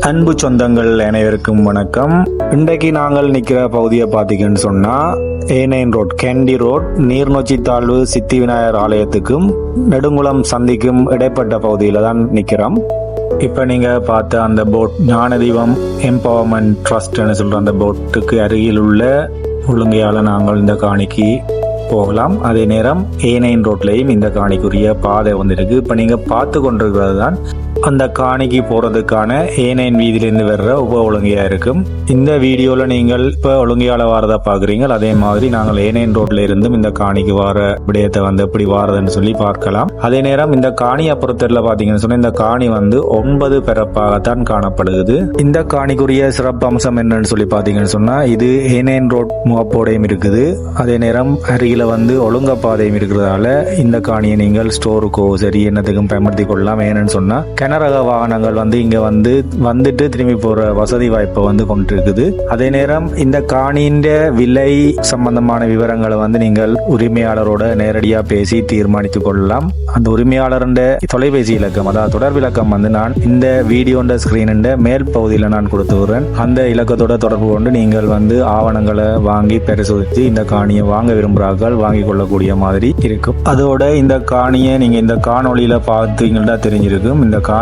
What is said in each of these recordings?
அன்பு சொந்தங்கள் அனைவருக்கும் வணக்கம். இன்றைக்கு நாங்கள் நிற்கிற பகுதியை பார்த்தீங்கன்னு சொன்னால் A9 ரோட், கேண்டி ரோட், நீர்நொச்சி தாழ்வு சித்தி விநாயகர் ஆலயத்துக்கும் நெடுங்குளம் சந்திக்கும் இடைப்பட்ட பகுதியில் தான் நிற்கிறோம். இப்போ நீங்கள் பார்த்த அந்த போட் ஞானதீபம் எம்பவர்மெண்ட் ட்ரஸ்ட்னு சொல்கிற அந்த போட்டுக்கு அருகில் உள்ள ஒழுங்கையால் நாங்கள் இந்த காணிக்கு போகலாம். அதே நேரம் A9 ரோட்லையும் இந்த காணிக்குரிய பாதை வந்துருக்கு. இப்போ நீங்கள் பார்த்து கொண்டிருக்கிறது தான் அந்த காணிக்கு போகிறதுக்கான A9 வீதியிலேருந்து வர்ற உப ஒழுங்கையாக இருக்கும். இந்த வீடியோவில் நீங்கள் இப்போ ஒழுங்கையால் வாரதை பார்க்குறீங்க. அதே மாதிரி நாங்கள் A9 ரோட்ல இருந்தும் இந்த காணிக்கு வார விடயத்தை எப்படி வாரதுன்னு சொல்லி பார்க்கலாம். அதே நேரம் இந்த காணி அப்புறத்தில் பார்த்தீங்கன்னு சொன்னால் இந்த காணி 9 பிறப்பாகத்தான் காணப்படுகிறது. இந்த காணிக்குரிய சிறப்பு அம்சம் என்னன்னு சொல்லி பார்த்தீங்கன்னு சொன்னால் இது A9 ரோட் முகப்போடையும் இருக்குது. அதே நேரம் அருகில் ஒழுங்கப்பாதையும் இருக்கிறதால இந்த காணியை நீங்கள் ஸ்டோருக்கோ சரி என்னத்துக்கும் பயன்படுத்தி கொள்ளலாம். ஏன்னு சொன்னால் கனரக வாகனங்கள் இங்க வந்துட்டு திரும்பி போற வசதி வாய்ப்பை கொண்டிருக்குது. அதே நேரம் இந்த காணியின் விலை சம்பந்தமான விவரங்களை நீங்கள் உரிமையாளரோட நேரடியா பேசி தீர்மானித்துக் கொள்ளலாம். அந்த உரிமையாளருடைய தொலைபேசி இலக்கம், அதாவது தொடர்பு இலக்கம் நான் இந்த வீடியோ ஸ்கிரீன் மேல் பகுதியில் நான் கொடுத்து விடுறேன். அந்த இலக்கத்தோட தொடர்பு கொண்டு நீங்கள் ஆவணங்களை வாங்கி பரிசோதித்து இந்த காணியை வாங்க விரும்புகிறார்கள் வாங்கி கொள்ளக்கூடிய மாதிரி இருக்கும். அதோட இந்த காணியை நீங்க இந்த காணொலியில பார்த்தீங்கன்னா தெரிஞ்சிருக்கும். இந்த காணி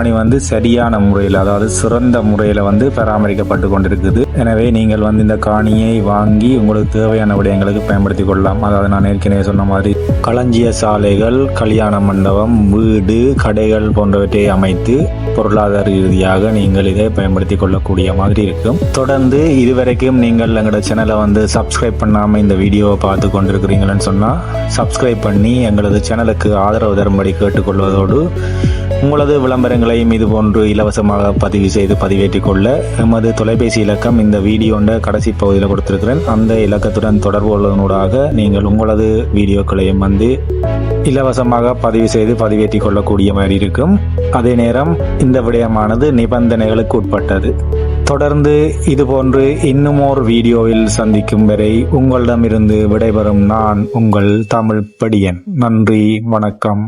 சரியான முறையில், அதாவது சிறந்த முறையில் பராமரிக்கப்பட்டு கொண்டிருக்குது. எனவே நீங்கள் இந்த காணியை வாங்கி உங்களுக்கு தேவையான விடயங்களுக்கு பயன்படுத்திக் கொள்ளலாம். அதாவது நான் ஏற்கனவே சொன்ன மாதிரி களஞ்சிய சாலைகள், கல்யாண மண்டபம், வீடு, கடைகள் போன்றவற்றை அமைத்து பொருளாதார ரீதியாக நீங்கள் இதை பயன்படுத்திக் கொள்ளக்கூடிய மாதிரி இருக்கும். தொடர்ந்து இதுவரைக்கும் நீங்கள் எங்களோட சேனலை சப்ஸ்கிரைப் பண்ணாம இந்த வீடியோவை பார்த்து கொண்டிருக்கிறீங்கன்னு சொன்னா சப்ஸ்கிரைப் பண்ணி எங்களது சேனலுக்கு ஆதரவு தரும்படி கேட்டுக்கொள்வதோடு உங்களது விளம்பரங்களையும் இது போன்று இலவசமாக பதிவு செய்து பதிவேற்றிக் கொள்ள எமது தொலைபேசி இலக்கம் இந்த வீடியோண்ட கடைசி பகுதியில் கொடுத்திருக்கிறேன். அந்த இலக்கத்துடன் தொடர்பு கொள்வதனூடாக நீங்கள் உங்களது வீடியோக்களையும் இலவசமாக பதிவு செய்து பதிவேற்றிக் கொள்ளக்கூடிய மாதிரி இருக்கும். அதே நேரம் இந்த விடயமானது நிபந்தனைகளுக்கு உட்பட்டது. தொடர்ந்து இதுபோன்று இன்னும் ஒரு வீடியோவில் சந்திக்கும் வரை உங்களிடமிருந்து விடைபெறும் நான் உங்கள் தமிழ் படியன். நன்றி, வணக்கம்.